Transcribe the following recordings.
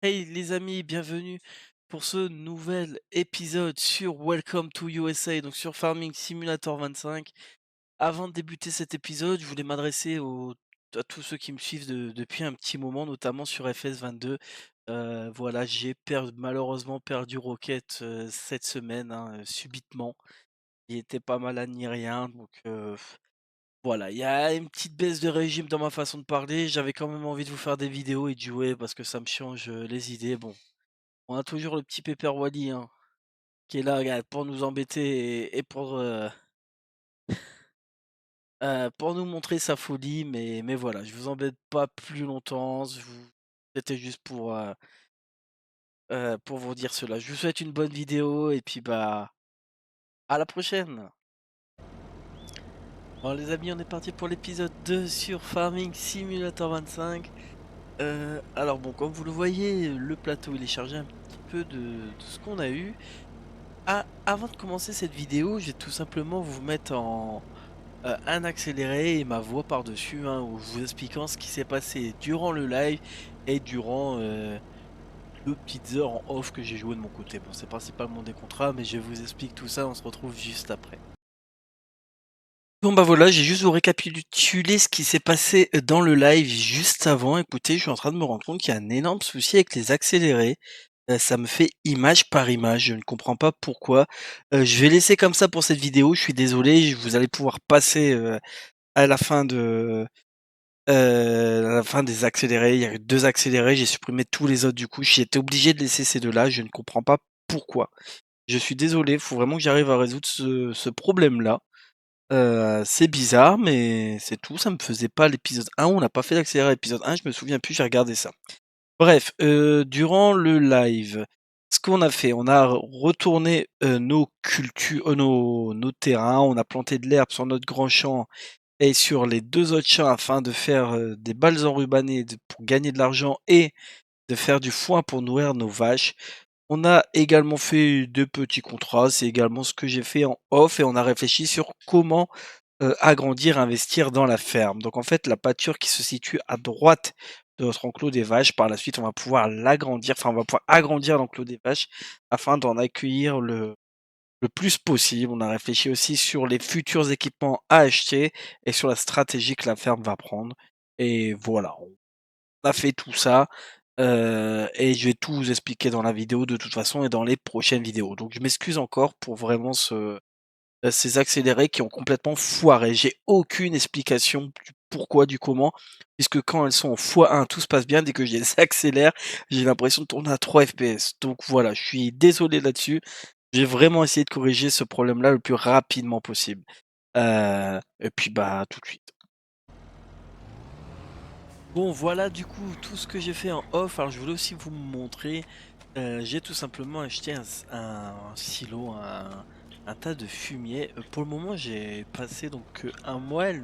Hey les amis, bienvenue pour ce nouvel épisode sur Welcome to USA, donc sur Farming Simulator 25. Avant de débuter cet épisode, je voulais m'adresser à tous ceux qui me suivent depuis un petit moment, notamment sur FS22. Voilà, malheureusement perdu Rocket cette semaine, hein, subitement. Il était pas malade ni rien, donc voilà, il y a une petite baisse de régime dans ma façon de parler. J'avais quand même envie de vous faire des vidéos et de jouer parce que ça me change les idées. Bon. On a toujours le petit pépère Wally, hein, qui est là, regarde, pour nous embêter et pour nous montrer sa folie. Mais voilà, je vous embête pas plus longtemps. C'était juste pour vous dire cela. Je vous souhaite une bonne vidéo et puis bah à la prochaine. Bon les amis, on est parti pour l'épisode 2 sur Farming Simulator 25. Alors bon, comme vous le voyez, le plateau il est chargé un petit peu de ce qu'on a eu. Ah, avant de commencer cette vidéo, je vais tout simplement vous mettre en un accéléré et ma voix par-dessus, hein, où je vous expliquant ce qui s'est passé durant le live et durant 2 petites heures en off que j'ai joué de mon côté. Bon, c'est principalement des contrats, mais je vous explique tout ça, on se retrouve juste après. Bon bah voilà, j'ai juste vous récapituler ce qui s'est passé dans le live juste avant. Écoutez, je suis en train de me rendre compte qu'il y a un énorme souci avec les accélérés. Ça me fait image par image, je ne comprends pas pourquoi. Je vais laisser comme ça pour cette vidéo, je suis désolé, vous allez pouvoir passer à la fin à la fin des accélérés. Il y a eu 2 accélérés, j'ai supprimé tous les autres du coup. J'ai été obligé de laisser ces 2 là, je ne comprends pas pourquoi. Je suis désolé, faut vraiment que j'arrive à résoudre ce problème-là. C'est bizarre, mais c'est tout, ça me faisait pas l'épisode 1, on n'a pas fait d'accéléré à l'épisode 1, je me souviens plus, j'ai regardé ça. Bref, durant le live, ce qu'on a fait, on a retourné, nos cultures, nos terrains, on a planté de l'herbe sur notre grand champ et sur les 2 autres champs afin de faire, des balles enrubannées pour gagner de l'argent et de faire du foin pour nourrir nos vaches. On a également fait 2 petits contrats, c'est également ce que j'ai fait en off et on a réfléchi sur comment agrandir, investir dans la ferme. Donc en fait, la pâture qui se situe à droite de notre enclos des vaches, par la suite, on va pouvoir l'agrandir, enfin, on va pouvoir agrandir l'enclos des vaches afin d'en accueillir le plus possible. On a réfléchi aussi sur les futurs équipements à acheter et sur la stratégie que la ferme va prendre. Et voilà, on a fait tout ça. Et je vais tout vous expliquer dans la vidéo de toute façon et dans les prochaines vidéos. Donc je m'excuse encore pour vraiment ces accélérés qui ont complètement foiré. J'ai aucune explication du pourquoi, du comment, puisque quand elles sont en x1, tout se passe bien. Dès que je les accélère, j'ai l'impression de tourner à 3 FPS. Donc voilà, je suis désolé là-dessus. J'ai vraiment essayé de corriger ce problème-là le plus rapidement possible. Et puis bah à tout de suite. Bon voilà du coup tout ce que j'ai fait en off. Alors je voulais aussi vous montrer. J'ai tout simplement acheté un silo, un tas de fumier. Pour le moment j'ai passé donc un mois.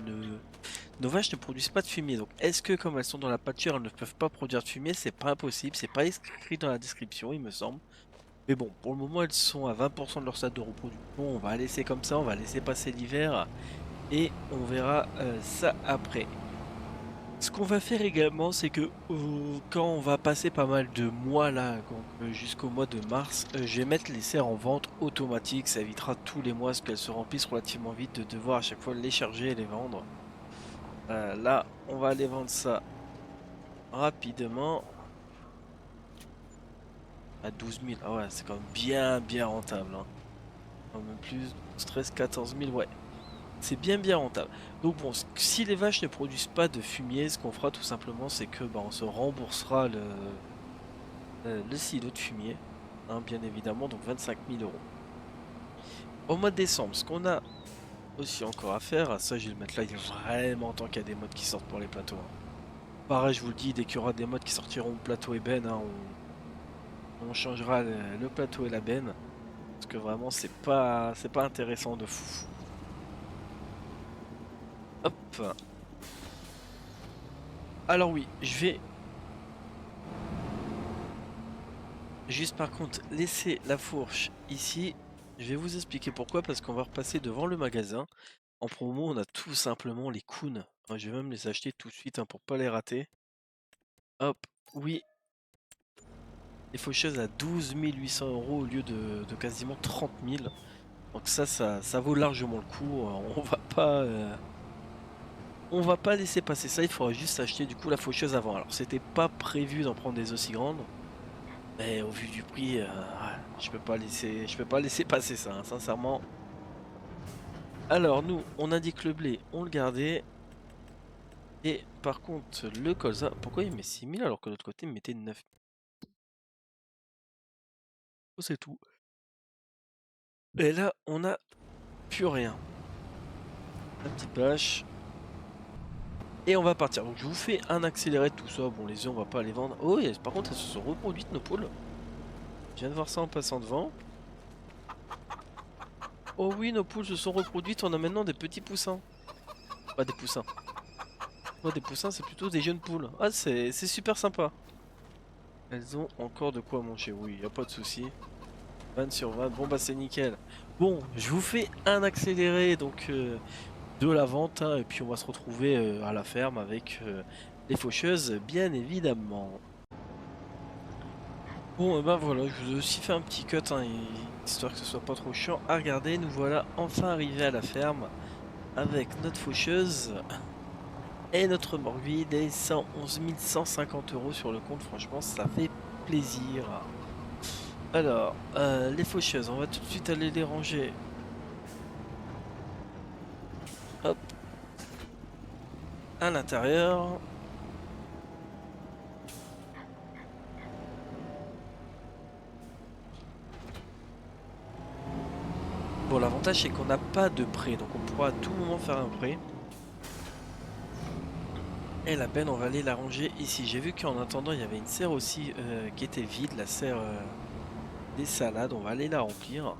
Nos vaches ne produisent pas de fumier. Donc est-ce que comme elles sont dans la pâture, elles ne peuvent pas produire de fumier? C'est pas impossible. C'est pas écrit dans la description, il me semble. Mais bon, pour le moment elles sont à 20% de leur stade de reproduction. On va laisser comme ça, on va laisser passer l'hiver. Et on verra ça après. Ce qu'on va faire également, c'est que quand on va passer pas mal de mois là, donc jusqu'au mois de mars, je vais mettre les serres en vente automatique. Ça évitera tous les mois, parce qu'elles se remplissent relativement vite, de devoir à chaque fois les charger et les vendre. Là, on va aller vendre ça rapidement à 12 000. Ah ouais, c'est quand même bien rentable, hein. Quand même plus, 13, 14 000, ouais. C'est bien rentable. Donc bon, si les vaches ne produisent pas de fumier, ce qu'on fera tout simplement, c'est que bah, on se remboursera le silo de fumier, hein, bien évidemment, donc 25 000 euros. Au mois de décembre, ce qu'on a aussi encore à faire, ça je vais le mettre là, il y a vraiment temps qu'il y a des modes qui sortent pour les plateaux, hein. Pareil, je vous le dis, dès qu'il y aura des modes qui sortiront plateau et benne, hein, on changera le plateau et la benne, parce que vraiment c'est pas intéressant de fou. Hop. Alors oui, je vais juste par contre laisser la fourche ici. Je vais vous expliquer pourquoi, parce qu'on va repasser devant le magasin. En promo, on a tout simplement les Kuhn. Moi, je vais même les acheter tout de suite, hein, pour pas les rater. Hop, oui. Les faucheuses à 12 800 € au lieu de quasiment 30 000. Donc ça vaut largement le coup. On va pas laisser passer ça. Il faudra juste acheter du coup la faucheuse avant. Alors c'était pas prévu d'en prendre des aussi grandes. Mais au vu du prix, ouais, je peux pas laisser passer ça, hein, sincèrement. Alors nous, on indique le blé, on le gardait. Et par contre, le colza, pourquoi il met 6 000 alors que de l'autre côté il mettait 9 000? Oh, c'est tout. Et là, on a plus rien. La petite bâche. Et on va partir. Donc je vous fais un accéléré de tout ça. Bon, les œufs, on va pas les vendre. Oh, par contre, elles se sont reproduites, nos poules. Je viens de voir ça en passant devant. Oh oui, nos poules se sont reproduites. On a maintenant des petits poussins. Pas des poussins. Pas des poussins, c'est plutôt des jeunes poules. Ah, c'est super sympa. Elles ont encore de quoi manger. Oui, y a pas de souci. 20 sur 20. Bon, bah, c'est nickel. Bon, je vous fais un accéléré donc de la vente. Hein, et puis, on va se retrouver à la ferme avec les faucheuses, bien évidemment. Bon, ben voilà, je vous ai aussi fait un petit cut, hein, histoire que ce soit pas trop chiant à regarder. Nous voilà enfin arrivés à la ferme avec notre faucheuse et notre morgue vide et 111 150 € sur le compte. Franchement, ça fait plaisir. Alors, les faucheuses, on va tout de suite aller les ranger. Hop, à l'intérieur. Bon, l'avantage c'est qu'on n'a pas de prêt, donc on pourra à tout moment faire un prêt. Et la benne, on va aller la ranger ici. J'ai vu qu'en attendant, il y avait une serre aussi qui était vide, la serre des salades. On va aller la remplir.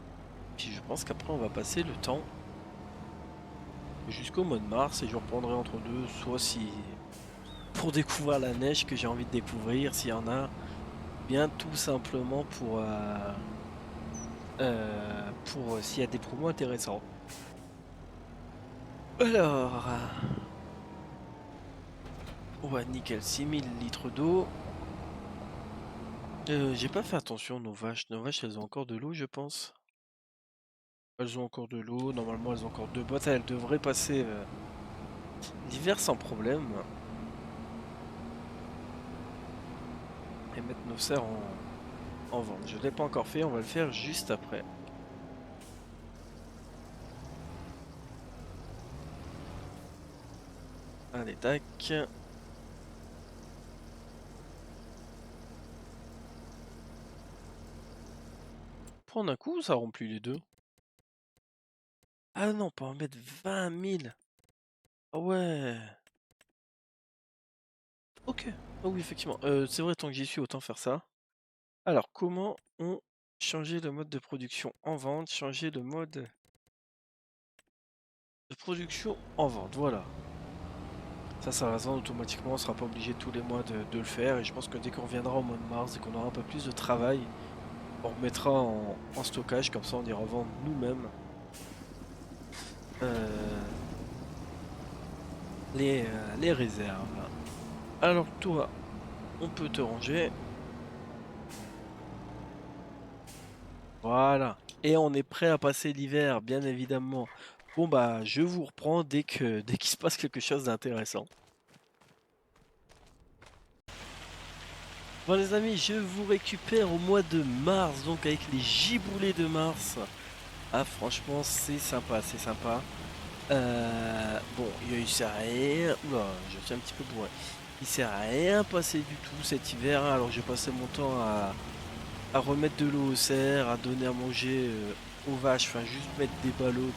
Puis je pense qu'après, on va passer le temps jusqu'au mois de mars et je reprendrai entre deux, soit si pour découvrir la neige que j'ai envie de découvrir, s'il y en a, bien tout simplement pour s'il y a des promos intéressants. Alors, ouais, nickel, 6000 litres d'eau. J'ai pas fait attention, nos vaches. Nos vaches, elles ont encore de l'eau, je pense. Elles ont encore de l'eau. Normalement, elles ont encore deux boîtes. Elles devraient passer l'hiver sans problème. Et mettre nos serres en vente. Je ne l'ai pas encore fait, on va le faire juste après. Allez, tac. Prendre un coup, ça remplit les deux. Ah non, pas en mettre 20 000. Ah ouais. Ok. Ah oui, effectivement. C'est vrai, tant que j'y suis, autant faire ça. Alors, comment on changer le mode de production en vente, changer le mode de production en vente, voilà. Ça va se vendre automatiquement, on sera pas obligé tous les mois de le faire. Et je pense que dès qu'on reviendra au mois de mars, dès qu'on aura un peu plus de travail, on remettra en stockage, comme ça on ira vendre nous-mêmes euh, les réserves. Alors toi, on peut te ranger. Voilà. Et on est prêt à passer l'hiver, bien évidemment. Bon bah, je vous reprends dès qu'il se passe quelque chose d'intéressant. Bon les amis, je vous récupère au mois de mars, donc avec les giboulées de mars. Ah franchement, c'est sympa, c'est sympa. Bon, il sert à rien. Oula, je suis un petit peu bourré. Il sert à rien passer du tout cet hiver, hein. Alors j'ai passé mon temps à remettre de l'eau au cerf, à donner à manger aux vaches, enfin juste mettre des ballots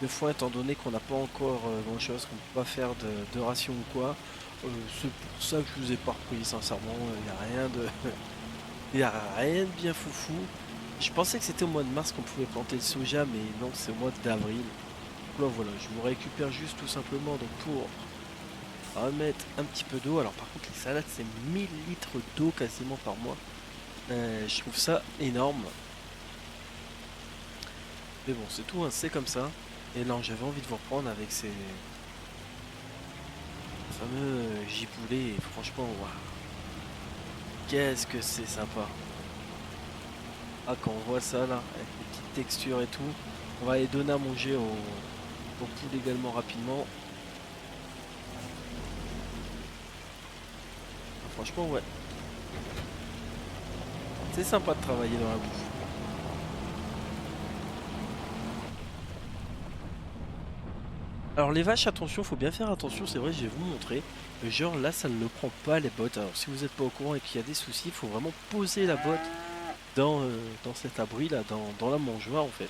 de foin étant donné qu'on n'a pas encore grand chose, qu'on ne peut pas faire de ration ou quoi. C'est pour ça que je vous ai pas repris, sincèrement, il n'y a rien de. Il a rien de bien foufou. Je pensais que c'était au mois de mars qu'on pouvait planter le soja, mais non, c'est au mois d'avril. Là voilà, je vous récupère juste tout simplement donc pour remettre un petit peu d'eau. Alors par contre les salades c'est 1000 litres d'eau quasiment par mois. Je trouve ça énorme. Mais bon c'est tout, hein, c'est comme ça. Et là j'avais envie de vous reprendre avec ces fameux giboulées et franchement waouh. Qu'est-ce que c'est sympa. Ah, quand on voit ça là, avec les petites textures et tout, on va aller donner à manger au poules également rapidement. Ah, franchement, ouais. C'est sympa de travailler dans la bouffe. Alors les vaches, attention, faut bien faire attention, c'est vrai, je vais vous montrer. Genre là, ça ne le prend pas les bottes. Alors si vous n'êtes pas au courant et qu'il y a des soucis, il faut vraiment poser la botte dans cet abri là, dans la mangeoire en fait.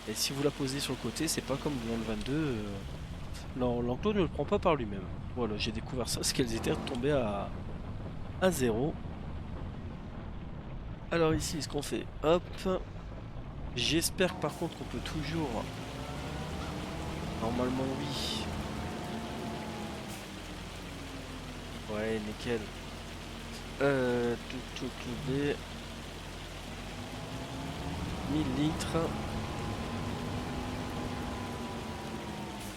Et si vous la posez sur le côté, c'est pas comme dans le 22, l'enclos ne le prend pas par lui-même. Voilà, j'ai découvert ça, parce qu'elles étaient retombées à zéro. Alors ici, ce qu'on fait, hop. J'espère que par contre qu'on peut toujours... Normalement oui. Ouais, nickel. Tout des 1000 litres.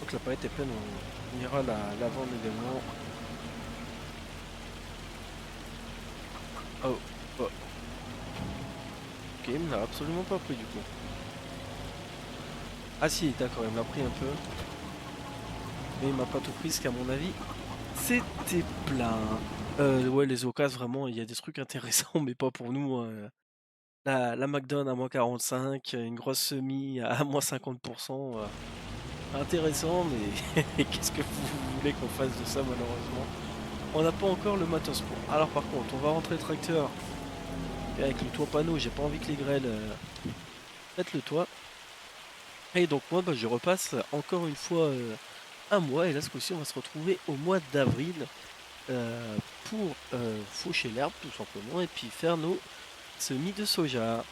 Donc la palette est pleine, on ira la vendre également. Oh, oh. Ok, il me l'a absolument pas pris du coup. Ah si, d'accord, il me l'a pris un peu. Mais il m'a pas tout pris, parce qu'à mon avis, c'était plein. Ouais, les occasions, vraiment, il y a des trucs intéressants, mais pas pour nous. La McDonald's à moins 45, une grosse semi à moins 50%. Intéressant, mais qu'est-ce que vous voulez qu'on fasse de ça malheureusement? On n'a pas encore le matos pour. Alors par contre, on va rentrer le tracteur avec le toit panneau. J'ai pas envie que les grêles mettent le toit. Et donc moi, bah, je repasse encore une fois un mois. Et là, ce coup-ci, on va se retrouver au mois d'avril pour faucher l'herbe tout simplement et puis faire nos semis de soja.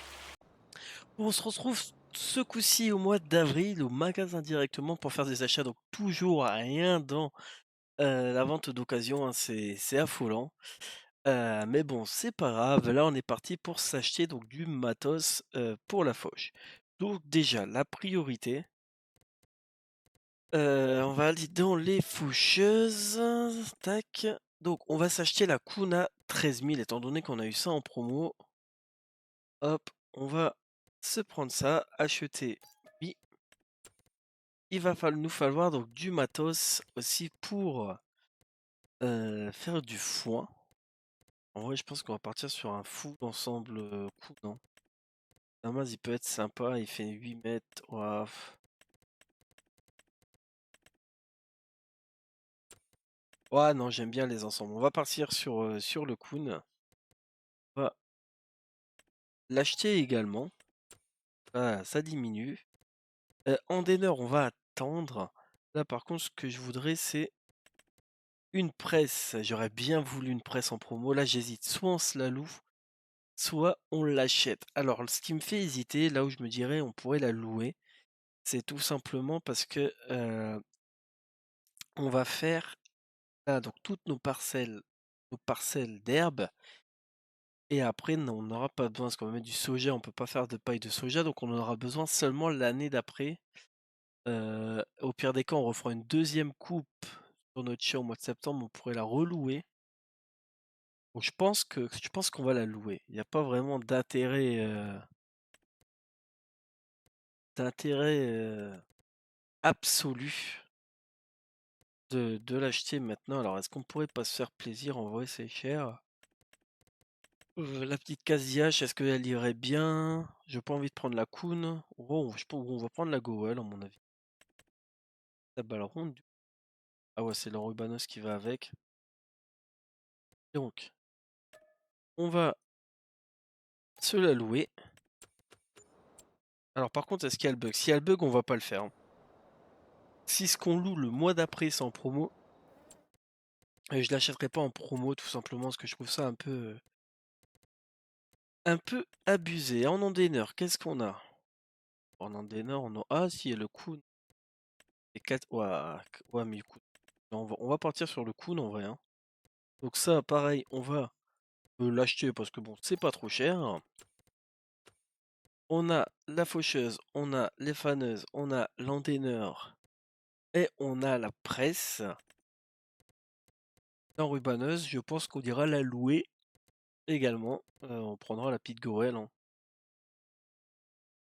On se retrouve ce coup-ci au mois d'avril au magasin directement pour faire des achats. Donc toujours rien dans la vente d'occasion, hein, c'est affolant. Mais bon, c'est pas grave. Là, on est parti pour s'acheter donc du matos pour la fauche. Donc déjà, la priorité, on va aller dans les faucheuses. Tac. Donc, on va s'acheter la Kuna 13 000, étant donné qu'on a eu ça en promo. Hop, on va se prendre ça, acheter. Oui, il va nous falloir donc du matos aussi pour faire du foin. En vrai, je pense qu'on va partir sur un fou d'ensemble coup, non? Damas, il peut être sympa, il fait 8 mètres. Ouah, ouais, non, j'aime bien les ensembles. On va partir sur le Kun. On va l'acheter également. Ah, ça diminue. En Denner, on va attendre. Là, par contre, ce que je voudrais, c'est une presse. J'aurais bien voulu une presse en promo. Là, j'hésite. Soit on se la loue, soit on l'achète. Alors, ce qui me fait hésiter, là où je me dirais on pourrait la louer, c'est tout simplement parce que on va faire là, donc toutes nos parcelles d'herbe, et après on n'aura pas besoin, parce qu'on va mettre du soja, on peut pas faire de paille de soja, donc on en aura besoin seulement l'année d'après. Au pire des cas, on refera une deuxième coupe sur notre chien au mois de septembre, on pourrait la relouer. Donc je pense qu'on va la louer. Il n'y a pas vraiment d'intérêt absolu de l'acheter maintenant. Alors, est-ce qu'on pourrait pas se faire plaisir? En vrai, c'est cher. La petite Casillac, est-ce qu'elle irait bien? J'ai pas envie de prendre la Kuhn. Oh, on va prendre la Goel, à mon avis. La balle ronde. Ah ouais, c'est l'Enrubanos qui va avec. Donc, on va se la louer. Alors, par contre, est-ce qu'il y a le bug? S'il y a le bug, on va pas le faire, hein. Si ce qu'on loue le mois d'après, c'est en promo, je l'achèterai pas en promo, tout simplement, parce que je trouve ça un peu abusé. En Andeneur, qu'est-ce qu'on a? En Andeneur, on a... Ah, si, il y a le Kuhn. Et 4... Ouah, ouais, mais écoute, on va partir sur le Kuhn, en vrai, hein. Donc ça, pareil, on va l'acheter parce que bon, c'est pas trop cher. On a la faucheuse, on a les faneuses, on a l'anténeur et on a la presse. L'enrubaneuse, je pense qu'on ira la louer également. On prendra la petite Goël, hein.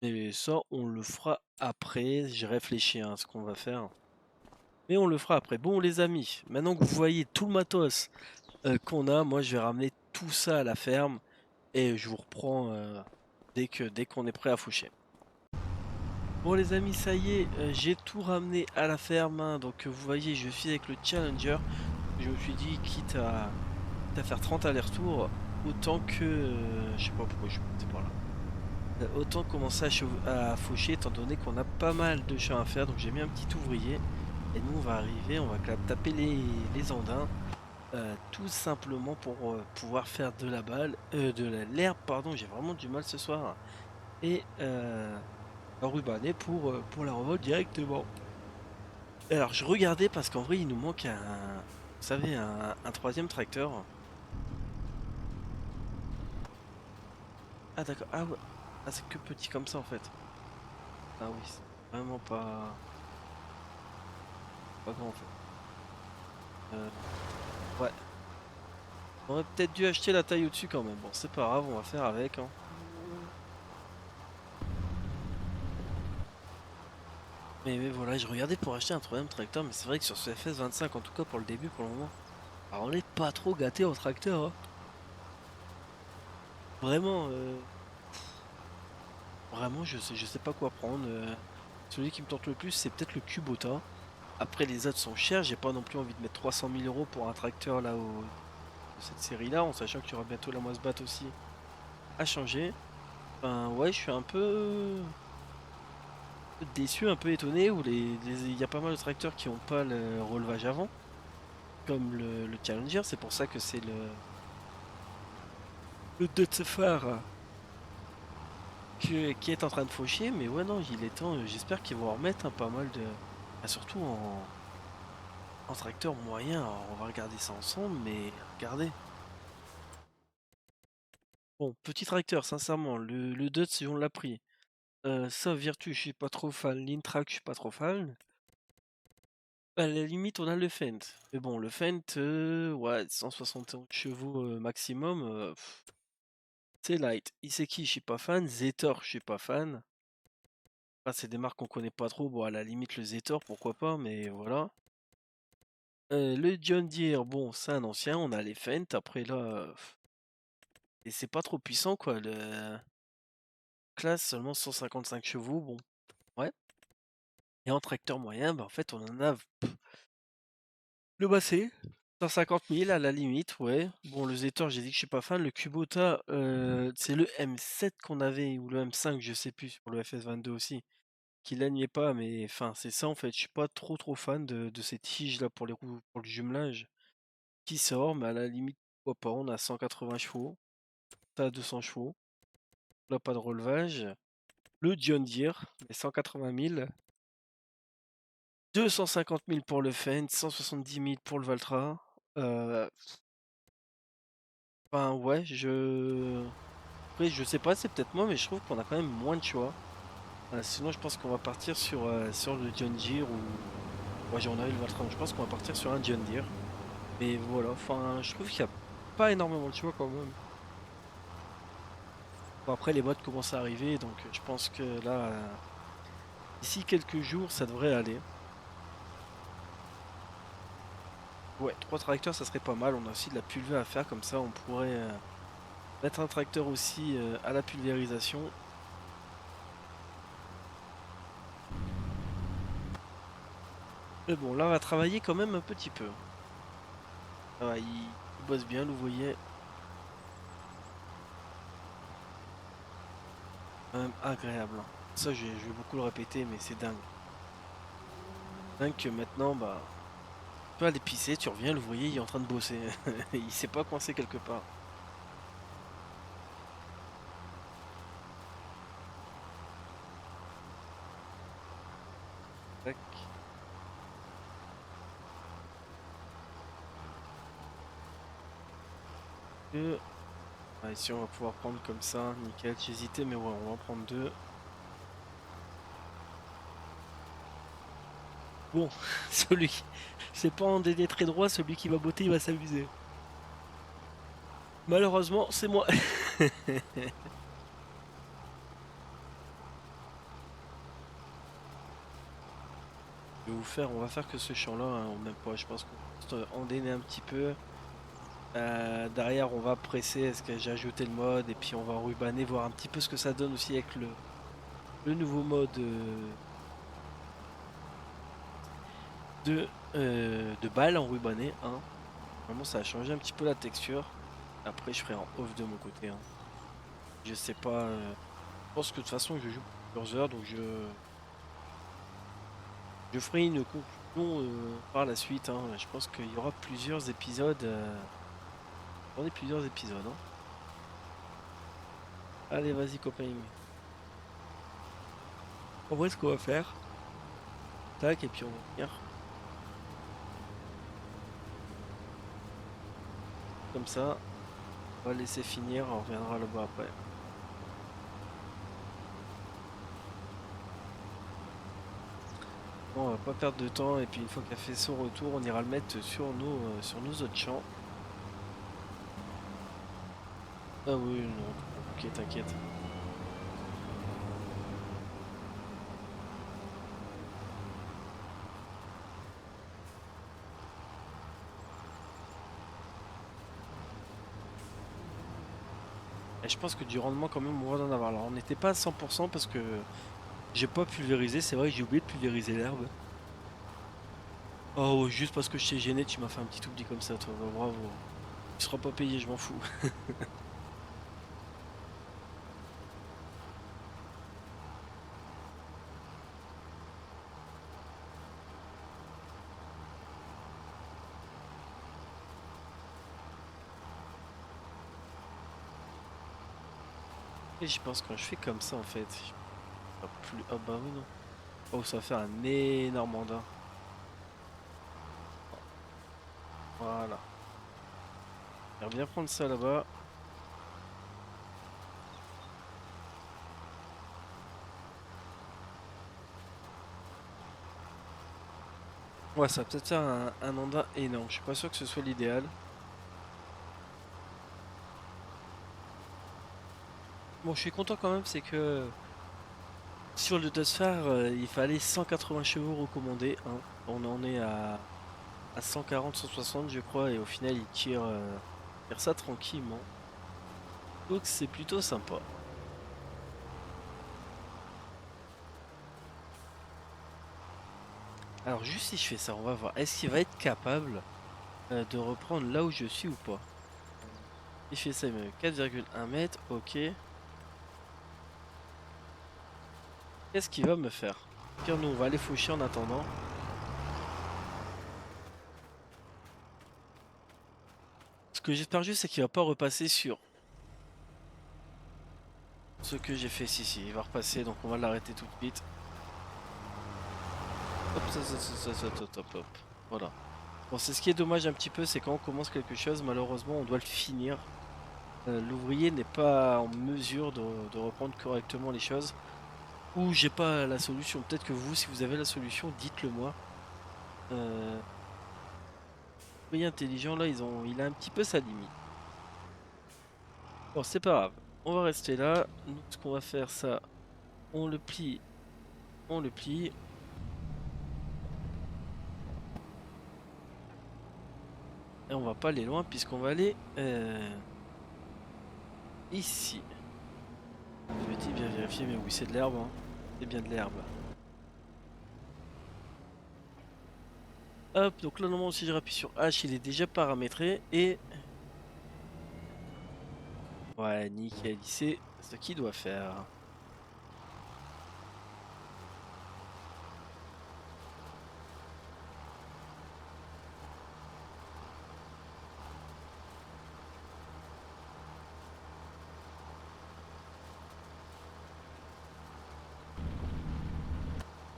Et ça, on le fera après. J'ai réfléchi à ce qu'on va faire. Mais on le fera après. Bon, les amis, maintenant que vous voyez tout le matos qu'on a, moi je vais ramener tout ça à la ferme et je vous reprends dès qu'on est prêt à faucher. Bon les amis, ça y est, j'ai tout ramené à la ferme, hein. Donc vous voyez, je suis avec le Challenger. Je me suis dit, quitte à faire 30 allers-retours, autant que... je sais pas pourquoi je suis passé par là. Autant commencer à faucher, étant donné qu'on a pas mal de champs à faire. Donc j'ai mis un petit ouvrier. Et nous on va arriver, on va taper les andins. Tout simplement pour pouvoir faire de la balle, l'herbe, pardon, j'ai vraiment du mal ce soir. Et rubaner pour la revolte directement. Alors je regardais parce qu'en vrai il nous manque vous savez, un troisième tracteur. Ah d'accord, ah ouais, ah, c'est que petit comme ça en fait. Ah oui, c'est vraiment pas grand en fait. Euh, ouais, on aurait peut-être dû acheter la taille au-dessus quand même. Bon, c'est pas grave, on va faire avec, hein. Mais voilà, je regardais pour acheter un troisième tracteur, mais c'est vrai que sur ce FS25, en tout cas pour le début, pour le moment, alors on n'est pas trop gâté en tracteur, hein. Vraiment, vraiment, je sais pas quoi prendre. Celui qui me tente le plus, c'est peut-être le Kubota. Après, les autres sont chers. J'ai pas non plus envie de mettre 300 000 euros pour un tracteur là de cette série-là, en sachant qu'il y aura bientôt la Mosbat aussi à changer. Enfin, ouais, je suis un peu déçu, un peu étonné, où il y a pas mal de tracteurs qui ont pas le relevage avant, comme le Challenger. C'est pour ça que c'est le Deutz-Fahr qui est en train de faucher. Mais ouais, non, il est temps. J'espère qu'ils vont en remettre pas mal de. Ah, surtout en tracteur moyen. Alors, on va regarder ça ensemble, mais regardez. Bon, petit tracteur, sincèrement, le Deutz, on l'a pris. Ça, Virtu, je suis pas trop fan. L'Intrac, je suis pas trop fan. À la limite, on a le Fendt. Mais bon, le Fendt, ouais, 171 chevaux maximum, c'est light. Iseki, je suis pas fan. Zetor, je suis pas fan. Ah, c'est des marques qu'on connaît pas trop. Bon, à la limite, le Zetor, pourquoi pas, mais voilà. Le John Deere, bon, c'est un ancien. On a les Fendt. Après, là, et c'est pas trop puissant, quoi. Le classe, seulement 155 chevaux, bon, ouais. Et en tracteur moyen, bah, en fait, on en a le Massey. 150 000 à la limite, ouais. Bon, le Zetor, j'ai dit que je suis pas fan. Le Kubota, c'est le M7 qu'on avait, ou le M5, je sais plus, pour le FS22 aussi, qui l'agnait pas, mais enfin, c'est ça en fait. Je suis pas trop fan de ces tiges là pour les roues, pour le jumelage qui sort, mais à la limite, pourquoi pas. On a 180 chevaux, t'as 200 chevaux, là pas de relevage. Le John Deere, mais 180 000. 250 000 pour le Fendt, 170 000 pour le Valtra. Euh, Enfin, ouais, après, je sais pas, c'est peut-être moi, mais je trouve qu'on a quand même moins de choix. Sinon, je pense qu'on va partir sur le John Deere ou. Ouais, j'en avais le Valtran, je pense qu'on va partir sur un John Deere. Mais voilà, enfin, je trouve qu'il n'y a pas énormément de choix quand même. Bon, après, les modes commencent à arriver, donc je pense que là, d'ici quelques jours, ça devrait aller. Ouais, 3 tracteurs, ça serait pas mal. On a aussi de la pulvée à faire, comme ça, on pourrait mettre un tracteur aussi à la pulvérisation. Mais bon, là, on va travailler quand même un petit peu. Ah, il bosse bien, vous voyez. Quand même agréable, hein. Ça, je vais beaucoup le répéter, mais c'est dingue. Dingue que maintenant, bah, tu peux aller pisser, tu reviens, l'ouvrier, il est en train de bosser. Il s'est pas coincé quelque part. Tac. Deux. Ah, ici, on va pouvoir prendre comme ça, nickel. J'hésitais, mais ouais, on va en prendre deux. Bon, celui, c'est pas en déné très droit, celui qui va botter, il va s'amuser. Malheureusement, c'est moi. On va faire que ce champ-là, hein, même pas. Je pense qu'on va endainer un petit peu. Derrière, on va presser. Est-ce que j'ai ajouté le mode et puis on va rubaner, voir un petit peu ce que ça donne aussi avec le nouveau mode de balle en rubané. Hein. Vraiment, ça a changé un petit peu la texture. Après, je ferai en off de mon côté. Hein. Je sais pas. Je pense que de toute façon, je joue plusieurs heures, donc je ferai une conclusion par la suite. Hein. Je pense qu'il y aura plusieurs épisodes. On est plusieurs épisodes. Hein. Allez, vas-y, copain. On voit ce qu'on va faire. Tac, et puis on va venir. Comme ça. On va laisser finir. On reviendra là-bas après. Bon, on va pas perdre de temps. Et puis une fois qu'il a fait son retour, on ira le mettre sur nos autres champs. Ah oui, non. Ok, t'inquiète. Et je pense que du rendement quand même on va en avoir. Alors on n'était pas à 100% parce que j'ai pas pulvérisé, c'est vrai que j'ai oublié de pulvériser l'herbe. Oh ouais, juste parce que je t'ai gêné, tu m'as fait un petit oubli comme ça toi, bah, bravo. Tu seras pas payé, je m'en fous. Et je pense que quand je fais comme ça en fait, plus... Ah bah oui non. Oh ça va faire un énorme andin. Voilà. J'aimerais bien prendre ça là-bas. Ouais, ça va peut-être faire un andin énorme. Je suis pas sûr que ce soit l'idéal. Bon, je suis content quand même, c'est que sur le Duster, il fallait 180 chevaux recommandés. Hein. On en est à 140, 160 je crois, et au final tire ça tranquillement. Donc c'est plutôt sympa. Alors juste si je fais ça, on va voir. Est-ce qu'il va être capable de reprendre là où je suis ou pas? Il fait ça, il me met 4,1 mètres, ok. Qu'est-ce qu'il va me faire? Pire, nous on va aller faucher en attendant. Ce que j'espère juste c'est qu'il va pas repasser sur ce que j'ai fait. Si, il va repasser, donc on va l'arrêter tout de suite. Hop, hop. Voilà. Bon, c'est ce qui est dommage un petit peu, c'est quand on commence quelque chose, malheureusement on doit le finir. L'ouvrier n'est pas en mesure de reprendre correctement les choses. Ou j'ai pas la solution. Peut-être que vous, si vous avez la solution, dites-le moi. Euh, l'ouvrier intelligent, là, il a un petit peu sa limite. Bon, c'est pas grave. On va rester là. Nous, ce qu'on va faire, ça, on le plie, on le plie. Et on va pas aller loin, puisqu'on va aller ici. Je vais bien vérifier, mais oui, c'est de l'herbe. Hein. C'est bien de l'herbe. Hop, donc là, normalement, si je rappuie sur H, il est déjà paramétré. Et... Ouais, nickel, il sait ce qu'il doit faire.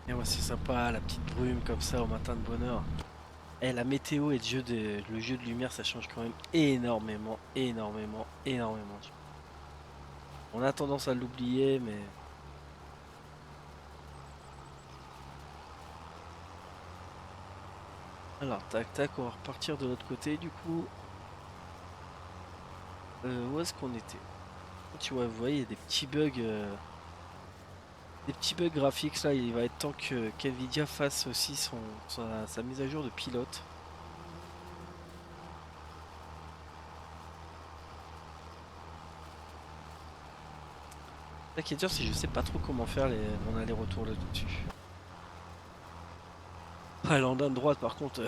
Et ouais, c'est sympa, la petite brume comme ça au matin de bonne heure. Et la météo et le jeu de lumière, ça change quand même énormément, énormément, énormément. On a tendance à l'oublier, mais... Alors, tac, tac, on va repartir de l'autre côté, du coup. Où est-ce qu'on était? Tu vois, vous voyez, il y a des petits bugs graphiques là. Il va être temps que qu'NVIDIA fasse aussi sa mise à jour de pilote. La qui est dur, c'est que je sais pas trop comment faire mon aller-retour là-dessus. Ah, l'andin de droite, par contre,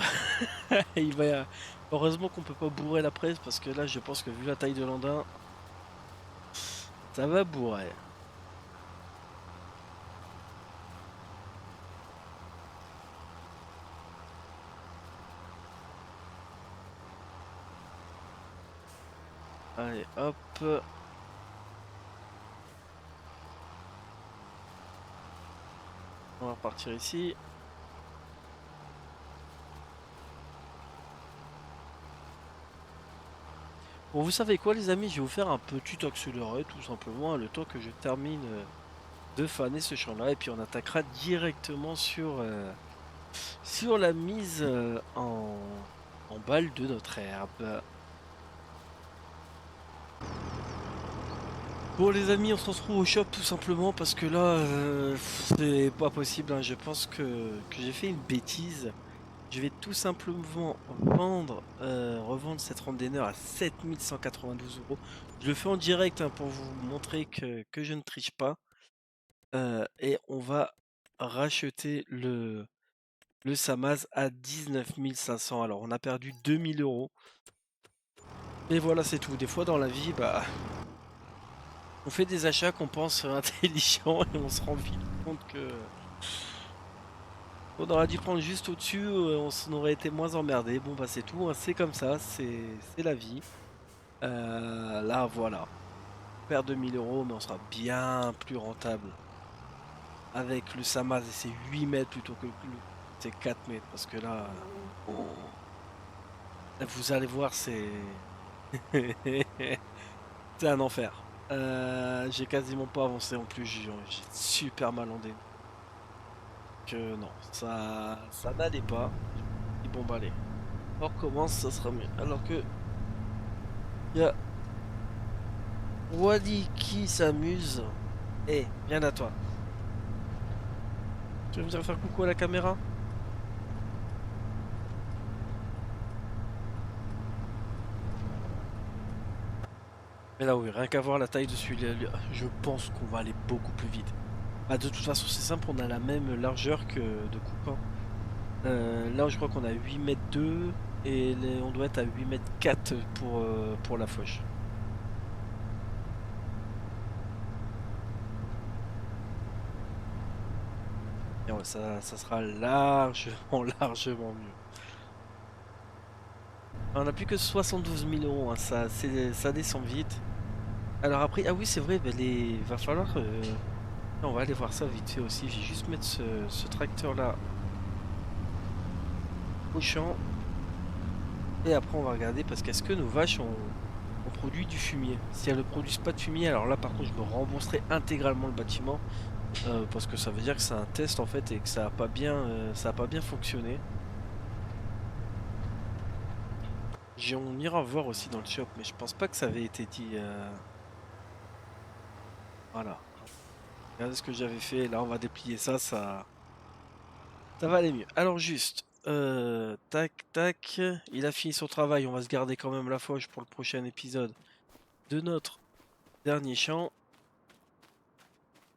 il va. Heureusement qu'on peut pas bourrer la presse parce que là, je pense que vu la taille de l'andin, ça va bourrer. Allez, hop. On va repartir ici. Bon, vous savez quoi, les amis, je vais vous faire un petit accéléré, tout simplement, le temps que je termine de faner ce champ-là, et puis on attaquera directement sur la mise en balle de notre herbe. Bon les amis, on se retrouve au shop tout simplement parce que là, c'est pas possible, hein. Je pense que j'ai fait une bêtise. Je vais tout simplement revendre cette randonneur à 7 192 €. Je le fais en direct, hein, pour vous montrer que je ne triche pas. Et on va racheter le Samaz à 19 500. Alors on a perdu 2 000 €. Et voilà, c'est tout. Des fois dans la vie, bah, on fait des achats qu'on pense intelligents et on se rend vite compte que on aurait dû prendre juste au-dessus, on s'en aurait été moins emmerdé. Bon bah c'est tout, hein, c'est comme ça, c'est la vie. Là voilà, on perd 2 000 €, mais on sera bien plus rentable avec le Samaz et ses 8 mètres plutôt que ses 4 mètres. Parce que là, oh, vous allez voir, c'est un enfer. J'ai quasiment pas avancé en plus, j'ai super mal en dé. Que non, ça n'allait pas. Et bon bah allez, on recommence, ça sera mieux. Alors que il y a Wally qui s'amuse. Eh, viens à toi. Tu veux venir faire coucou à la caméra? Mais là oui, rien qu'à voir la taille de celui-là, je pense qu'on va aller beaucoup plus vite. Bah de toute façon c'est simple, on a la même largeur que de coupe, hein. Là je crois qu'on a 8 m 2 et on doit être à 8 m 4 pour la foche. Et ouais, ça sera largement, largement mieux. On n'a plus que 72 000 €, hein, ça descend vite. Alors après, ah oui c'est vrai, bah, va falloir... on va aller voir ça vite fait aussi, je vais juste mettre ce tracteur là au champ. Et après on va regarder parce qu'est-ce que nos vaches ont produit du fumier. Si elles ne produisent pas de fumier, alors là par contre je me rembourserai intégralement le bâtiment. Parce que ça veut dire que c'est un test en fait et que ça a pas bien fonctionné. On ira voir aussi dans le shop, mais je pense pas que ça avait été dit. Voilà. Regardez ce que j'avais fait. Là, on va déplier ça va aller mieux. Alors juste, tac, tac. Il a fini son travail. On va se garder quand même la foge pour le prochain épisode de notre dernier champ.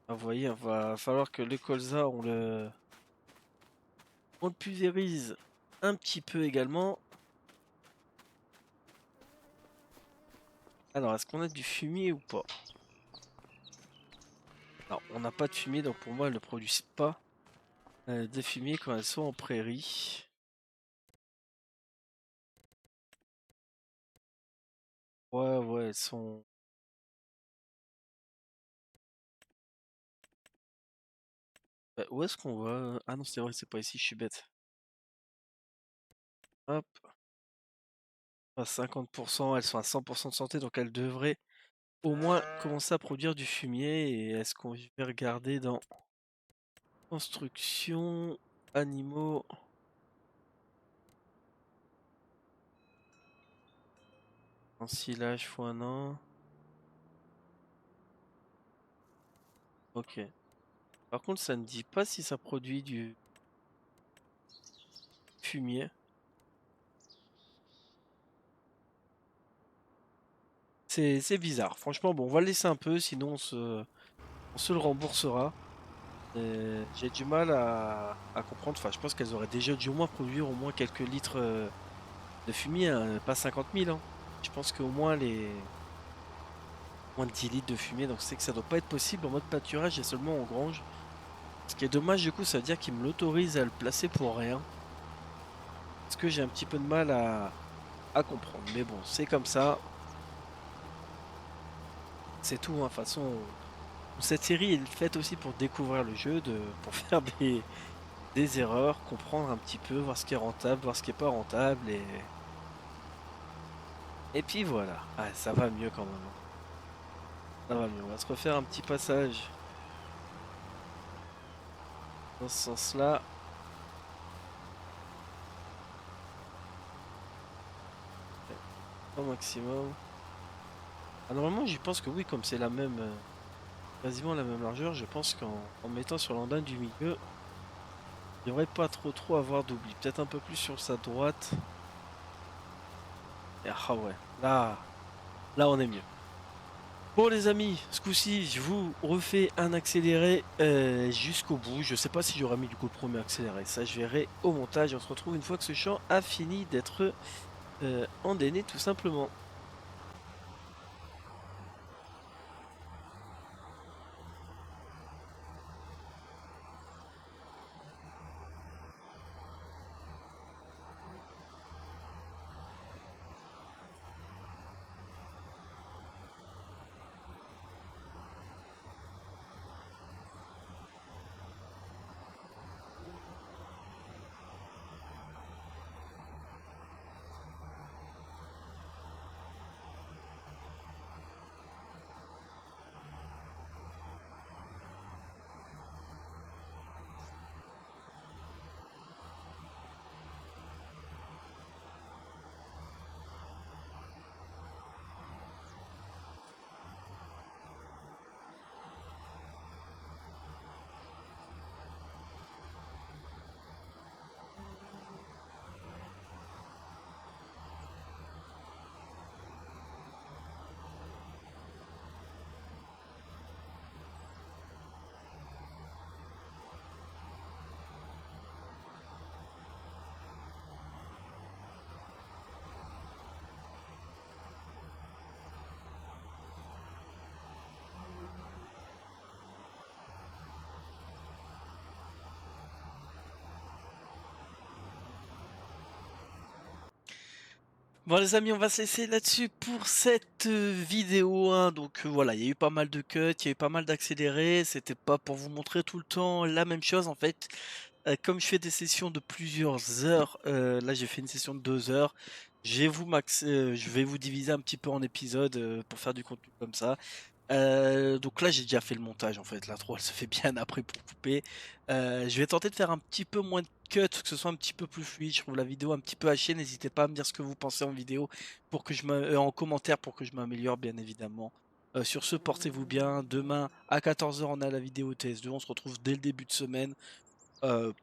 Ah, vous voyez, il va falloir que le colza, on le pulvérise un petit peu également. Alors, est-ce qu'on a du fumier ou pas? Non, on n'a pas de fumier, donc pour moi, elles ne produisent pas de fumier quand elles sont en prairie. Ouais, ouais, elles sont... Bah, où est-ce qu'on va? Ah non, c'est vrai, c'est pas ici, je suis bête. Hop, à 50%, elles sont à 100% de santé, donc elles devraient au moins commencer à produire du fumier. Et est-ce qu'on va regarder dans construction, animaux? Ensilage x1. Ok. Par contre, ça ne dit pas si ça produit du fumier. C'est bizarre. Franchement, bon, on va le laisser un peu, sinon on se le remboursera. J'ai du mal à comprendre. Enfin, je pense qu'elles auraient déjà dû au moins produire au moins quelques litres de fumier, hein, pas 50 000. Hein. Je pense qu'au moins moins de 10 litres de fumier, donc c'est que ça doit pas être possible en mode pâturage et seulement en grange. Ce qui est dommage, du coup, ça veut dire qu'il me l'autorise à le placer pour rien. Parce que j'ai un petit peu de mal à comprendre. Mais bon, c'est comme ça. C'est tout, hein. De toute façon, cette série est faite aussi pour découvrir le jeu, pour faire des erreurs, comprendre un petit peu, voir ce qui est rentable, voir ce qui est pas rentable. Et puis voilà. Ah, ça va mieux quand même. Hein. Ça va mieux. On va se refaire un petit passage dans ce sens-là. Au maximum. Ah, normalement, j'y pense que oui, comme c'est la même, quasiment la même largeur, je pense qu'en mettant sur l'andin du milieu, il n'y aurait pas trop avoir d'oubli. Peut-être un peu plus sur sa droite. Et, ah ouais, là on est mieux. Bon les amis, ce coup-ci, je vous refais un accéléré jusqu'au bout. Je sais pas si j'aurais mis du coup le premier accéléré. Ça, je verrai au montage. On se retrouve une fois que ce champ a fini d'être endainé tout simplement. Bon les amis, on va se laisser là-dessus pour cette vidéo. Hein. Donc voilà, il y a eu pas mal de cuts, il y a eu pas mal d'accélérés. C'était pas pour vous montrer tout le temps la même chose en fait. Comme je fais des sessions de plusieurs heures, là j'ai fait une session de 2 heures. Je vais vous diviser un petit peu en épisodes pour faire du contenu comme ça. Donc là j'ai déjà fait le montage en fait, l'intro elle se fait bien après pour couper. Je vais tenter de faire un petit peu moins de cuts, que ce soit un petit peu plus fluide. Je trouve la vidéo un petit peu hachée, n'hésitez pas à me dire ce que vous pensez en vidéo pour que en commentaire pour que je m'améliore bien évidemment. Sur ce, portez-vous bien. Demain à 14 h on a la vidéo TS2, on se retrouve dès le début de semaine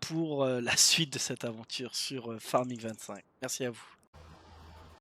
pour la suite de cette aventure sur Farming 25. Merci à vous.